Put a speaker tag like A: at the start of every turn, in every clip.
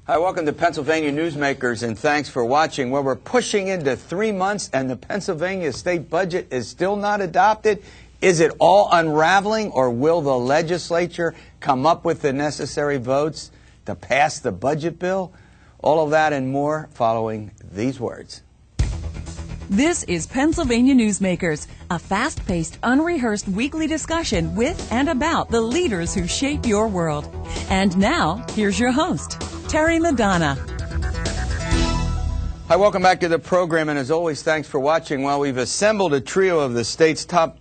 A: Hi, welcome to Pennsylvania Newsmakers, and thanks for watching. Well, we're pushing into 3 months, and the Pennsylvania state budget is still not adopted. Is it all unraveling, or will the legislature come up with the necessary votes to pass the budget bill? All of that and more following these words.
B: This is Pennsylvania Newsmakers, a fast-paced, unrehearsed weekly discussion with and about the leaders who shape your world. And now, here's your host, Terry Madonna.
A: Hi, welcome back to the program, and as always, thanks for watching. Well, we've assembled a trio of the state's top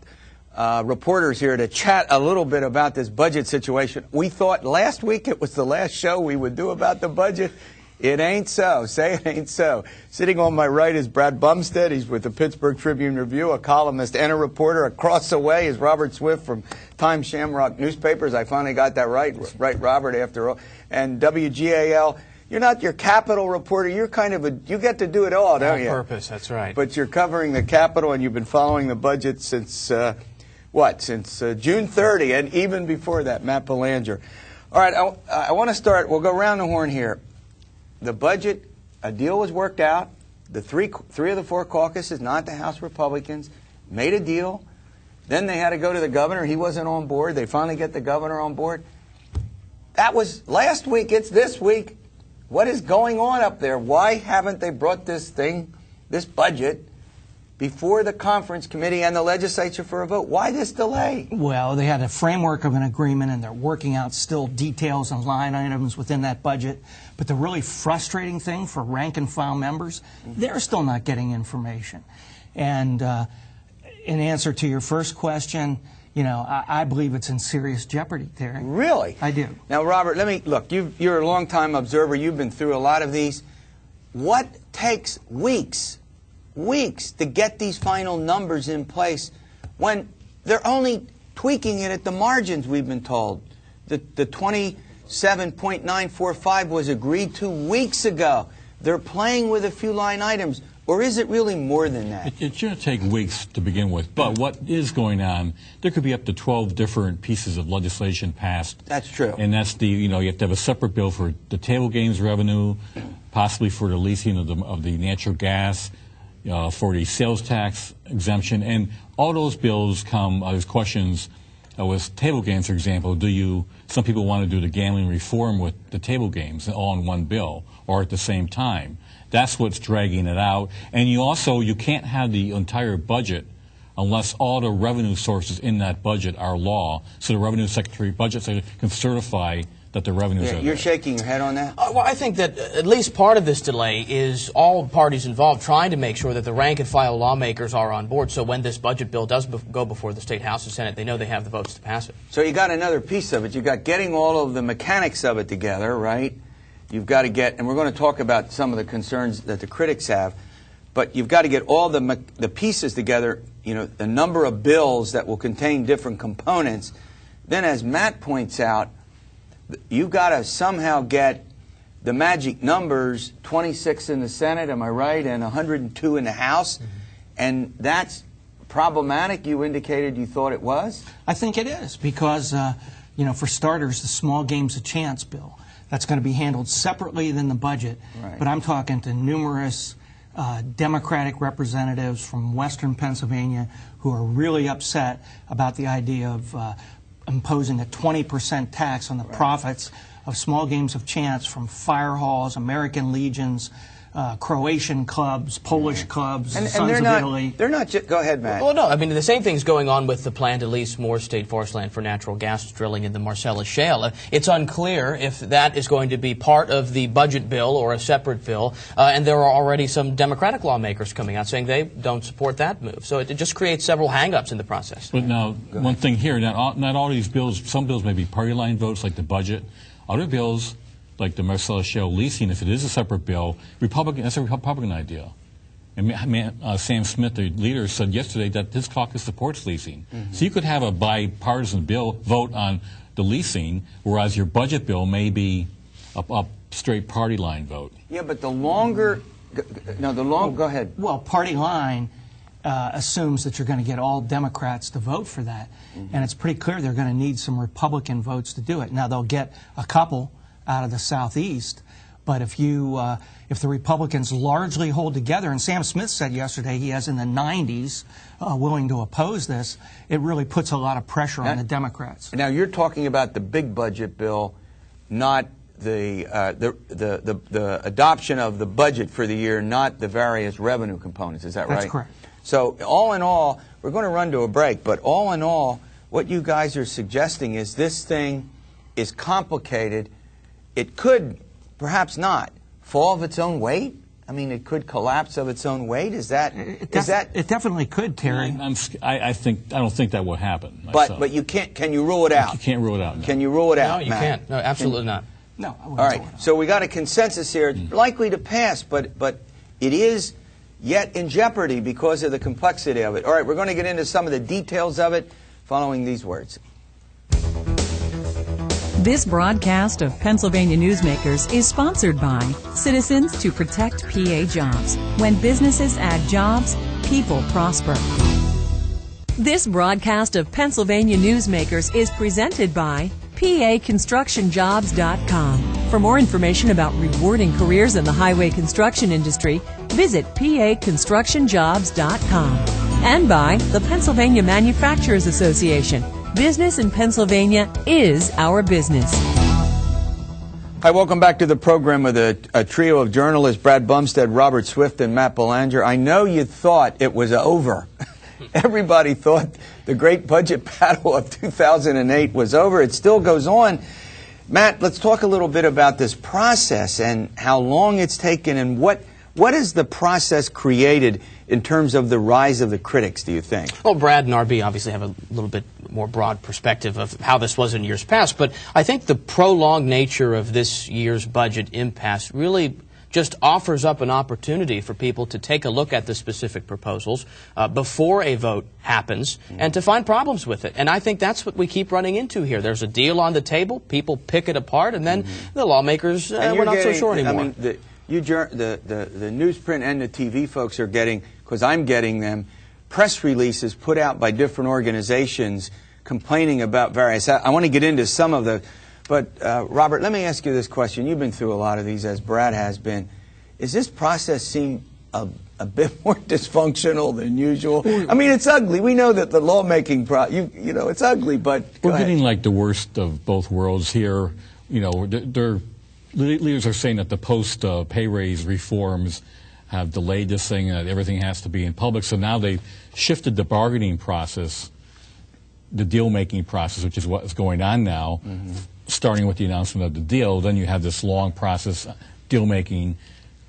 A: reporters here to chat a little bit about this budget situation. We thought last week it was the last show we would do about the budget. It ain't so. Say it ain't so. Sitting on my right is Brad Bumsted. He's with the Pittsburgh Tribune Review, a columnist and a reporter. Across the way is Robert Swift from Times-Shamrock Newspapers. I finally got that right. Right, Robert, after all. And WGAL. You're not your Capitol reporter. You're kind of you get to do it all, don't you?
C: On purpose, that's right.
A: But you're covering the Capitol, and you've been following the budget since, since June 30, and even before that, Matt Belanger. All right, I want to start. We'll go around the horn here. The budget, a deal was worked out. The three of the four caucuses, not the House Republicans, made a deal. Then they had to go to the governor. He wasn't on board. They finally get the governor on board. That was last week. It's this week. What is going on up there? Why haven't they brought this budget, before the conference committee and the legislature for a vote? Why this delay?
D: Well, they had a framework of an agreement, and they're working out still details and line items within that budget. But the really frustrating thing for rank-and-file members, they're still not getting information. And in answer to your first question, I believe it's in serious jeopardy, Terry.
A: Really?
D: I do.
A: Now, Robert, look, you're a long-time observer. You've been through a lot of these. What takes weeks to get these final numbers in place when they're only tweaking it at the margins, we've been told? The 27.945 was agreed to weeks ago. They're playing with a few line items. Or is it really more than that?
E: It shouldn't take weeks to begin with. But what is going on, there could be up to 12 different pieces of legislation passed.
A: That's true.
E: And that's you have to have a separate bill for the table games revenue, possibly for the leasing of the natural gas, for the sales tax exemption. And all those bills come, there's questions with table games, for example. Some people want to do the gambling reform with the table games all in one bill or at the same time. That's what's dragging it out. And you can't have the entire budget unless all the revenue sources in that budget are law, so the budget secretary can certify that the revenues are there.
A: You're shaking your head on that?
C: Well, I think that at least part of this delay is all parties involved trying to make sure that the rank-and-file lawmakers are on board, so when this budget bill does go before the State House and Senate, they know they have the votes to pass it.
A: So you got another piece of it. You got getting all of the mechanics of it together, right? You've got to get, and we're going to talk about some of the concerns that the critics have, but you've got to get all the pieces together, the number of bills that will contain different components. Then, as Matt points out, you've got to somehow get the magic numbers, 26 in the Senate, am I right, and 102 in the House, and that's problematic. You indicated you thought it was?
D: I think it is because, for starters, the small games of chance bill, that's going to be handled separately than the budget.
A: Right.
D: But I'm talking to numerous Democratic representatives from Western Pennsylvania who are really upset about the idea of imposing a 20% tax on the profits of small games of chance from fire halls, American Legions, Croatian clubs, Polish clubs,
A: and
D: Sons of Italy.
A: They're not just, go ahead, Matt.
C: Well, no, I mean, the same thing's going on with the plan to lease more state forest land for natural gas drilling in the Marcellus Shale. It's unclear if that is going to be part of the budget bill or a separate bill, and there are already some Democratic lawmakers coming out saying they don't support that move. So it just creates several hang-ups in the process.
E: But now, one thing here, not all these bills, some bills may be party line votes like the budget. Other bills, like the Marcellus Shale leasing, if it is a separate bill, that's a Republican idea. And Sam Smith, the leader, said yesterday that his caucus supports leasing. So you could have a bipartisan bill vote on the leasing, whereas your budget bill may be a straight party line vote.
A: Yeah, but go ahead.
D: Well, party line assumes that you're going to get all Democrats to vote for that. And it's pretty clear they're going to need some Republican votes to do it. Now, they'll get a couple out of the Southeast, But if the Republicans largely hold together, and Sam Smith said yesterday he has in the 90s willing to oppose this, it really puts a lot of pressure on the Democrats.
A: Now you're talking about the big budget bill, not the adoption of the budget for the year, not the various revenue components. Is that right?
D: That's correct.
A: So all in all, we're going to run to a break, but all in all, what you guys are suggesting is this thing is complicated. It could, perhaps not, fall of its own weight. I mean, it could collapse of its own weight. Is that?
D: It definitely could, Terry.
E: I don't think that will happen.
A: But you can't. Can you rule it out?
E: You can't rule it out. No.
A: Can you rule it out?
C: No, you
A: Matt?
C: can't. No, absolutely not.
D: No.
A: All right. So we got a consensus here. It's likely to pass, but it is yet in jeopardy because of the complexity of it. All right. We're going to get into some of the details of it following these words.
B: This broadcast of Pennsylvania Newsmakers is sponsored by Citizens to Protect PA Jobs. When businesses add jobs, people prosper. This broadcast of Pennsylvania Newsmakers is presented by PAConstructionJobs.com. For more information about rewarding careers in the highway construction industry, visit PAConstructionJobs.com. And by the Pennsylvania Manufacturers Association. Business in Pennsylvania is our business.
A: Hi, welcome back to the program with a trio of journalists, Brad Bumsted, Robert Swift, and Matt Belanger. I know you thought it was over. Everybody thought the great budget battle of 2008 was over. It still goes on. Matt, let's talk a little bit about this process and how long it's taken and what is the process created in terms of the rise of the critics, do you think?
C: Well, Brad and RB obviously have a little bit more broad perspective of how this was in years past, but I think the prolonged nature of this year's budget impasse really just offers up an opportunity for people to take a look at the specific proposals before a vote happens and to find problems with it. And I think that's what we keep running into here. There's a deal on the table, people pick it apart, and then the lawmakers, we're not so sure anymore.
A: I mean, the newsprint and the TV folks are getting, because I'm getting them, press releases put out by different organizations complaining about various. I want to get into some of the, but Robert, let me ask you this question. You've been through a lot of these, as Brad has been. Is this process seem a bit more dysfunctional than usual? I mean, it's ugly. We know that the lawmaking, you know, it's ugly, but
E: we're getting like the worst of both worlds here. You know, leaders are saying that the post-pay raise reforms have delayed this thing, that everything has to be in public. So now they've shifted the bargaining process, the deal-making process, which is what's going on now, starting with the announcement of the deal. Then you have this long process, deal-making,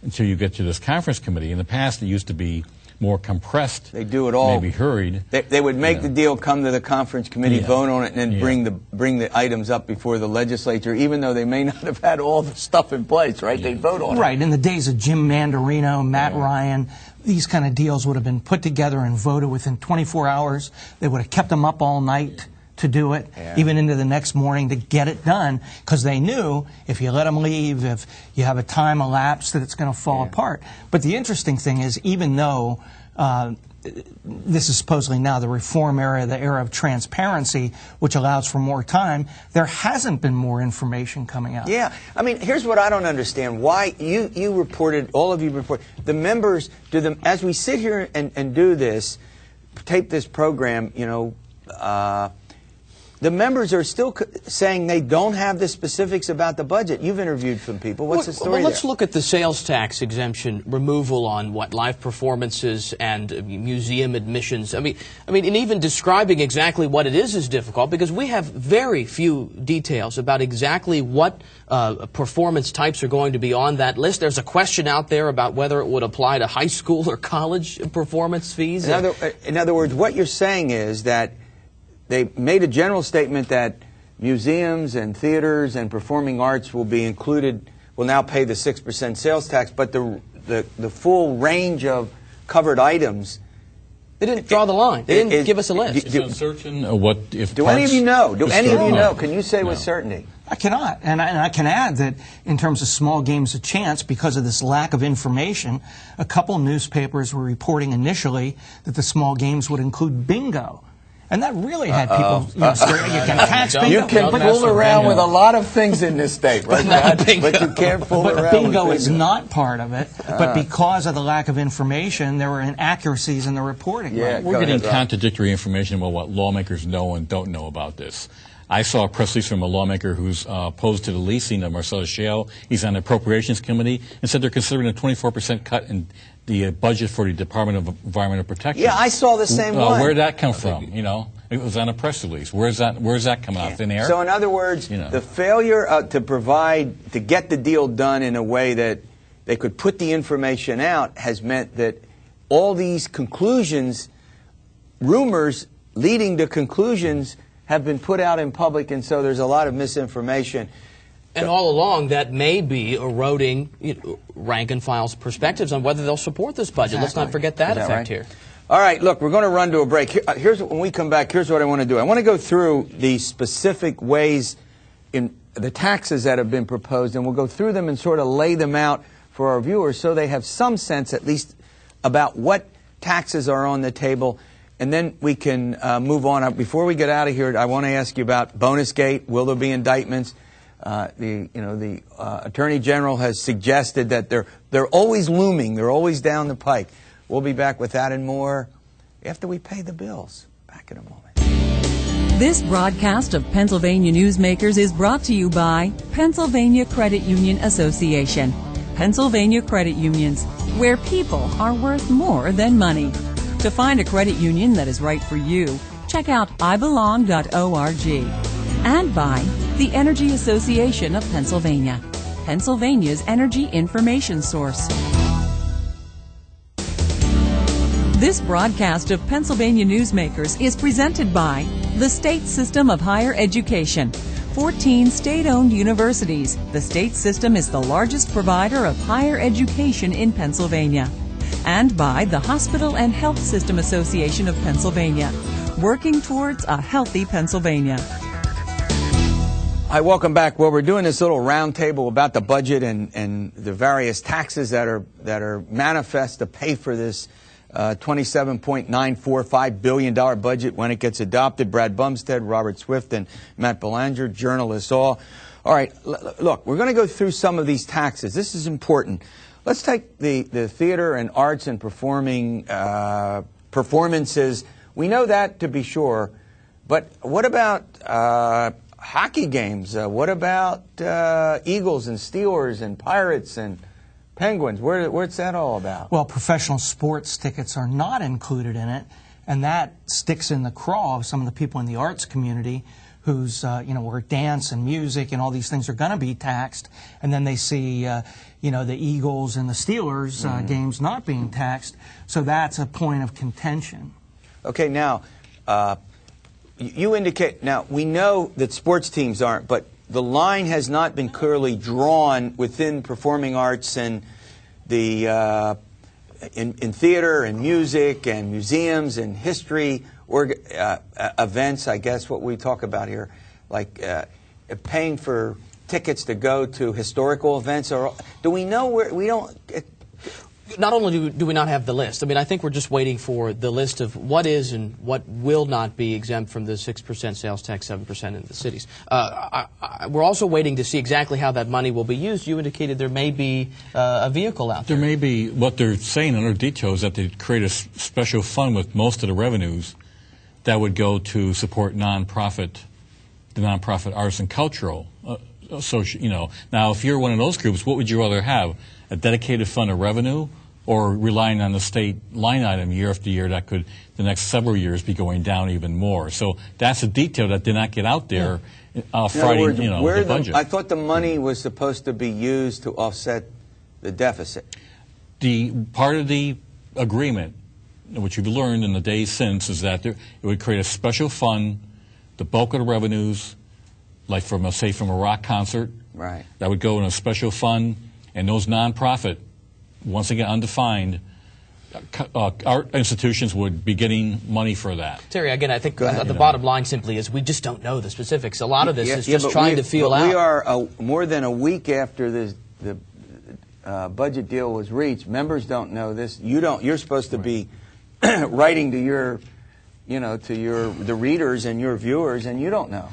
E: until you get to this conference committee. In the past, it used to be more compressed.
A: They do it all.
E: Maybe hurried.
A: They would make the deal, come to the conference committee, vote on it, and then bring the items up before the legislature, even though they may not have had all the stuff in place, right? They'd vote on it.
D: Right. In the days of Jim Mandarino, Matt Ryan, these kind of deals would have been put together and voted within 24 hours. They would have kept them up all night to do it, even into the next morning to get it done, because they knew if you let them leave, if you have a time elapsed, that it's going to fall apart. But the interesting thing is, even though this is supposedly now the reform era, the era of transparency, which allows for more time, there hasn't been more information coming out.
A: Yeah. I mean, here's what I don't understand. Why you reported, all of you reported, the members, as we sit here and do this, tape this program, you know, the members are still saying they don't have the specifics about the budget. You've interviewed some people. What's the story
C: Well, let's
A: there?
C: look at the sales tax exemption removal on live performances and museum admissions. I mean, and even describing exactly what it is difficult, because we have very few details about exactly what performance types are going to be on that list. There's a question out there about whether it would apply to high school or college performance fees.
A: In other words, what you're saying is that they made a general statement that museums and theaters and performing arts will be included, will now pay the 6% sales tax, but the full range of covered items.
C: They didn't draw the line. They didn't give us a list.
E: It's uncertain what if.
A: Do any of you know? Do any of you know? Can you say with certainty?
D: I cannot. And I can add that in terms of small games of chance, because of this lack of information, a couple newspapers were reporting initially that the small games would include bingo. And that really had people, you can tax bingo.
A: You can fool around with a lot of things in this state, right? But you can't fool around with
D: bingo is not part of it. But because of the lack of information, there were inaccuracies in the reporting.
A: Yeah,
D: right?
E: We're getting contradictory information about what lawmakers know and don't know about this. I saw a press release from a lawmaker who's opposed to the leasing of Marcellus Shale. He's on the Appropriations Committee and said they're considering a 24% cut in the budget for the Department of Environmental Protection.
A: Yeah, I saw the same one.
E: Where'd that come from? You know, it was on a press release. Where's that coming out? Thin air?
A: So in other words, the failure to get the deal done in a way that they could put the information out has meant that all these conclusions, rumors leading to conclusions, have been put out in public, and so there's a lot of misinformation.
C: And all along, that may be eroding rank and file's perspectives on whether they'll support this budget.
A: Exactly.
C: Let's not forget that effect
A: right?
C: here.
A: All right, look, we're going to run to a break. When we come back, here's what I want to do. I want to go through the specific ways in the taxes that have been proposed, and we'll go through them and sort of lay them out for our viewers so they have some sense, at least, about what taxes are on the table. And then we can move on. Before we get out of here, I want to ask you about bonus gate. Will there be indictments? The Attorney General has suggested that they're always looming. They're always down the pike. We'll be back with that and more after we pay the bills. Back in a moment.
B: This broadcast of Pennsylvania Newsmakers is brought to you by Pennsylvania Credit Union Association. Pennsylvania Credit Unions, where people are worth more than money. To find a credit union that is right for you, check out ibelong.org. And by the Energy Association of Pennsylvania, Pennsylvania's energy information source. This broadcast of Pennsylvania Newsmakers is presented by the State System of Higher Education. 14 state-owned universities. The state system is the largest provider of higher education in Pennsylvania. And by the Hospital and Health System Association of Pennsylvania, working towards a healthy Pennsylvania.
A: Hi, welcome back. Well, we're doing this little roundtable about the budget and the various taxes that are manifest to pay for this $27.945 billion budget when it gets adopted. Brad Bumsted, Robert Swift, and Matt Belanger, journalists all. All right, look, we're going to go through some of these taxes. This is important. Let's take the theater and arts and performing performances. We know that to be sure, but what about hockey games? What about Eagles and Steelers and Pirates and Penguins? What's that all about?
D: Well, professional sports tickets are not included in it, and that sticks in the craw of some of the people in the arts community who's, where dance and music and all these things are going to be taxed, and then they see, the Eagles and the Steelers games not being taxed. So that's a point of contention.
A: Okay, now, you indicate, now, we know that sports teams aren't, but the line has not been clearly drawn within performing arts and the in theater and music and museums and history or events. I guess what we talk about here, like paying for tickets to go to historical events, or do we know where we don't?
C: Not only do we not have the list, I mean, I think we're just waiting for the list of what is and what will not be exempt from the 6% sales tax, 7% in the cities. We're also waiting to see exactly how that money will be used. You indicated there may be a vehicle out there.
E: There may be, what they're saying under detail is that they create a special fund with most of the revenues that would go to support the nonprofit arts and cultural. Now, if you're one of those groups, what would you rather have? A dedicated fund of revenue, or relying on the state line item year after year that could, the next several years, be going down even more? So that's a detail that did not get out there Friday, the budget.
A: I thought the money was supposed to be used to offset the deficit.
E: The part of the agreement, which you've learned in the days since, is that it would create a special fund, the bulk of the revenues, like from a rock concert,
A: right,
E: that would go in a special fund. And those nonprofit, once again undefined, art institutions would be getting money for that.
C: Terry, again, I think the bottom line simply is we just don't know the specifics. A lot of this is just trying to feel out.
A: We are more than a week after the budget deal was reached. Members don't know this. You don't. You're supposed to be writing to your to the readers and your viewers, and you don't know.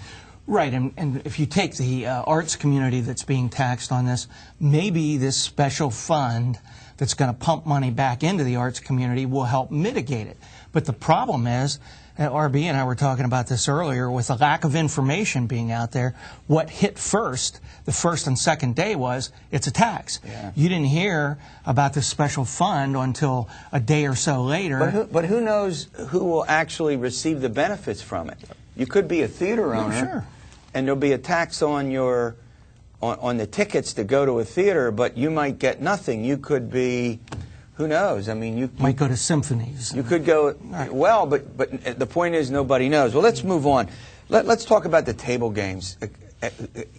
D: Right, and if you take the arts community that's being taxed on this, maybe this special fund that's going to pump money back into the arts community will help mitigate it. But the problem is, RB and I were talking about this earlier, with the lack of information being out there, what hit first, the first and second day, was it's a tax.
A: Yeah.
D: You didn't hear about this special fund until a day or so later.
A: But who knows who will actually receive the benefits from it? You could be a theater owner,
D: sure,
A: and there'll be a tax on your on the tickets to go to a theater, but you might get nothing. You could be, who knows? I mean, you
D: might go to symphonies.
A: You could go, well, but the point is nobody knows. Well, let's move on. Let's talk about the table games.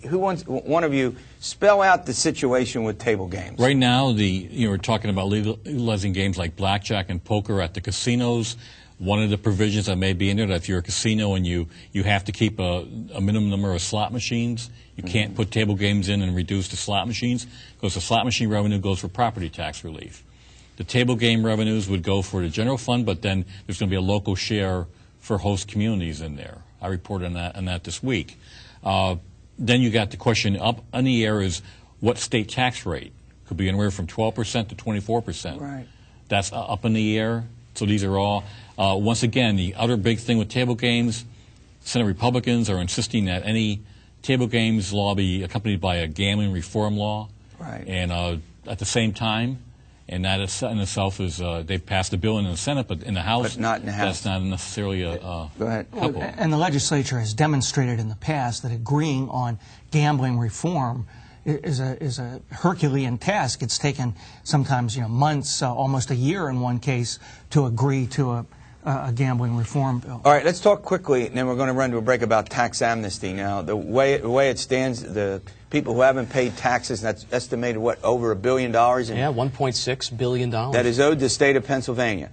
A: Who wants, one of you, spell out the situation with table games?
E: Right now, we're talking about legalizing games like blackjack and poker at the casinos. One of the provisions that may be in there, that if you're a casino and you have to keep a minimum number of slot machines, you can't put table games in and reduce the slot machines, because the slot machine revenue goes for property tax relief. The table game revenues would go for the general fund, but then there's going to be a local share for host communities in there. I reported on that this week. Then you got the question up in the air is what state tax rate? Could be anywhere from 12% to 24%.
A: Right.
E: That's up in the air. So these are all, once again, the other big thing with table games, Senate Republicans are insisting that any table games law be accompanied by a gambling reform law.
A: Right.
E: And at the same time, and that in itself is, they've passed a bill in the Senate, but in the House,
A: but not in the House.
E: That's not necessarily a
A: Go ahead.
E: couple.
D: And the legislature has demonstrated in the past that agreeing on gambling reform is a Herculean task. It's taken sometimes months, almost a year in one case, to agree to a gambling reform bill.
A: All right, let's talk quickly, and then we're going to run to a break, about tax amnesty. Now, the way it stands, the people who haven't paid taxes, that's estimated, what, over $1 billion?
C: Yeah, $1.6 billion.
A: That is owed to the state of Pennsylvania.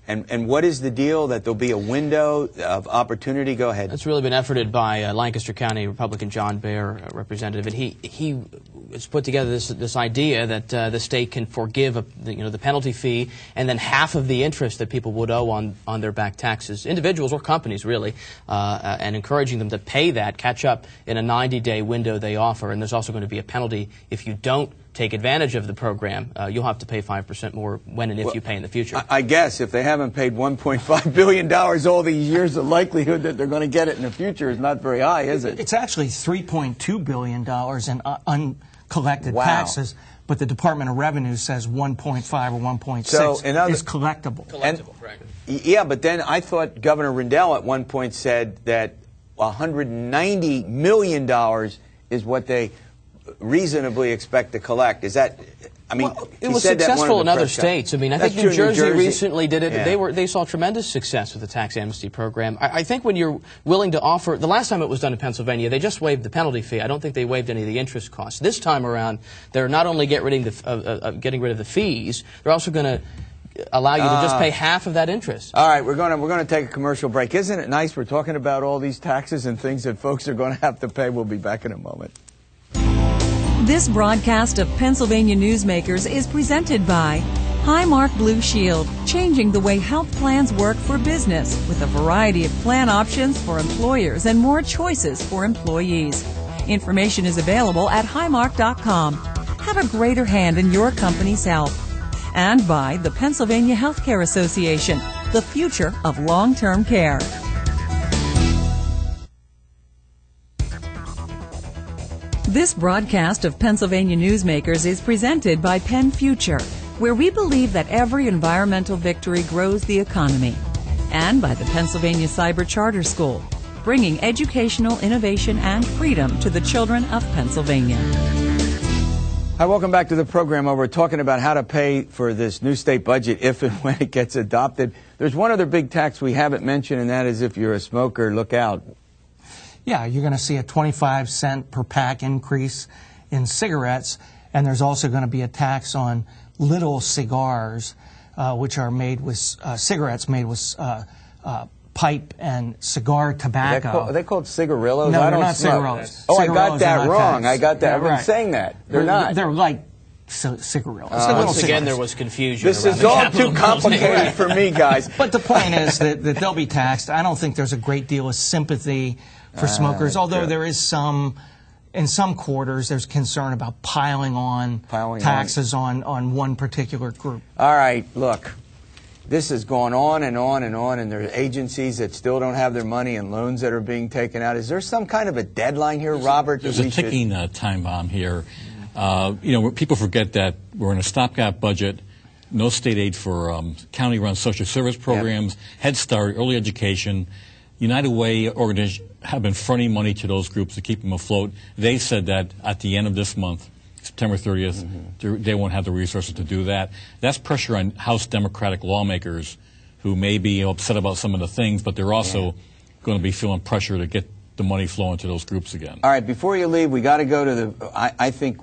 A: And what is the deal? That there'll be a window of opportunity? Go ahead.
C: That's really been efforted by Lancaster County Republican John Baer, representative, and he has put together this idea that the state can forgive the penalty fee and then half of the interest that people would owe on their back taxes, individuals or companies really, and encouraging them to pay that, catch up in a 90-day window they offer. And there's also going to be a penalty if you don't take advantage of the program. You'll have to pay 5% more when and if you pay in the future. I
A: guess if they haven't paid $1.5 billion all these years, the likelihood that they're going to get it in the future is not very high, is it?
D: It's actually $3.2 billion in uncollected taxes, but the Department of Revenue says 1.5 or 1.6 is collectible.
C: Correct.
A: Yeah, but then I thought Governor Rendell at one point said that $190 million is what they reasonably expect to collect. Is that, I mean,
C: well, it was successful in other states. I mean, I think New Jersey recently did it.
A: Yeah.
C: They saw tremendous success with the tax amnesty program. I think when you're willing to offer, the last time it was done in Pennsylvania, they just waived the penalty fee. I don't think they waived any of the interest costs. This time around, they're not only getting rid of the fees, they're also going to allow you to just pay half of that interest.
A: All right, we're going to take a commercial break. Isn't it nice we're talking about all these taxes and things that folks are going to have to pay? We'll be back in a moment.
B: This broadcast of Pennsylvania Newsmakers is presented by Highmark Blue Shield, changing the way health plans work for business with a variety of plan options for employers and more choices for employees. Information is available at highmark.com. Have a greater hand in your company's health. And by the Pennsylvania Healthcare Association, the future of long-term care. This broadcast of Pennsylvania Newsmakers is presented by Penn Future, where we believe that every environmental victory grows the economy, and by the Pennsylvania Cyber Charter School, bringing educational innovation and freedom to the children of Pennsylvania.
A: Hi, welcome back to the program. We're talking about how to pay for this new state budget if and when it gets adopted. There's one other big tax we haven't mentioned, and that is if you're a smoker, look out.
D: Yeah, you're going to see a 25-cent per pack increase in cigarettes, and there's also going to be a tax on little cigars, which are made with cigarettes made with pipe and cigar tobacco.
A: Are they called cigarillos?
D: No,
A: I
D: they're
A: don't
D: not
A: smoke.
D: cigarillos.
A: Oh,
D: Cigarillos
A: I got that wrong.
D: Taxed.
A: I got that.
D: Yeah,
A: I've been
D: right.
A: saying that. They're not.
D: They're like cigarillos.
C: Once again, there was confusion.
A: This
C: around
A: is
C: the
A: all
C: capital
A: too
C: bills.
A: complicated for me, guys.
D: But the point is that they'll be taxed. I don't think there's a great deal of sympathy for smokers, although there is some. In some quarters, there's concern about piling on taxes on one particular group.
A: All right, look, this is going on and on and on, and there are agencies that still don't have their money and loans that are being taken out. Is there some kind of a deadline here, Robert?
E: There's a ticking time bomb here. People forget that we're in a stopgap budget, no state aid for county-run social service programs, Head Start, early education. United Way organizations have been fronting money to those groups to keep them afloat. They said that at the end of this month, September 30th, they won't have the resources to do that. That's pressure on House Democratic lawmakers who may be upset about some of the things, but they're also going to be feeling pressure to get the money flowing to those groups again.
A: All right, before you leave, we got to go to the, I think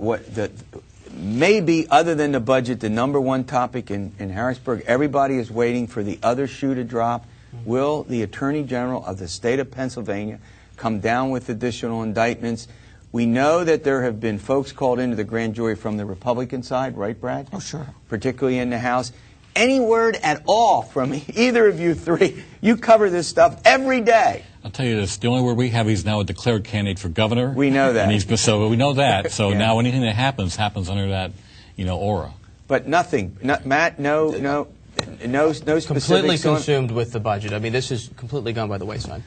A: maybe other than the budget, the number one topic in Harrisburg, everybody is waiting for the other shoe to drop. Will the Attorney General of the state of Pennsylvania come down with additional indictments? We know that there have been folks called into the grand jury from the Republican side, right, Brad?
D: Oh, sure.
A: Particularly in the House. Any word at all from either of you three? You cover this stuff every day.
E: I'll tell you this, the only word we have, he's now a declared candidate for governor.
A: We know that.
E: And so we know that. So now anything that happens under that, aura.
A: But nothing. Matt, no specifics.
C: Completely consumed with the budget. I mean, this is completely gone by the wayside.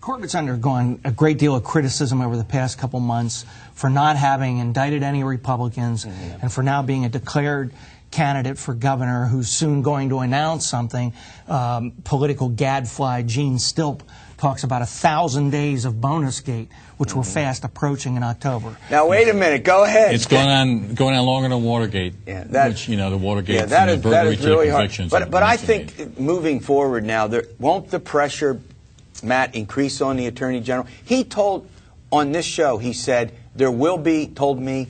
D: Corbett's undergone a great deal of criticism over the past couple months for not having indicted any Republicans and for now being a declared candidate for governor who's soon going to announce something. Political gadfly Gene Stilp talks about 1,000 days of bonus gate, which we're fast approaching in October.
A: Now, wait a minute. Go ahead.
E: It's going on longer than Watergate.
A: Yeah,
E: the Watergate.
A: Yeah, that is really hard. But I think
E: made.
A: Moving forward now, won't the pressure, Matt, increase on the Attorney General? He told on this show, he said told me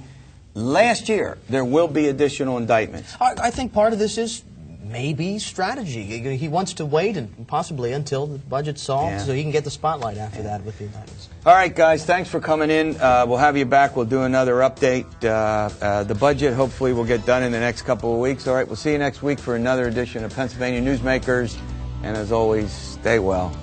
A: last year there will be additional indictments.
C: I think part of this is maybe strategy. He wants to wait and possibly until the budget's solved so he can get the spotlight after that with the indictments.
A: All right, guys, thanks for coming in. We'll have you back. We'll do another update. The budget hopefully will get done in the next couple of weeks. All right, we'll see you next week for another edition of Pennsylvania Newsmakers. And as always, stay well.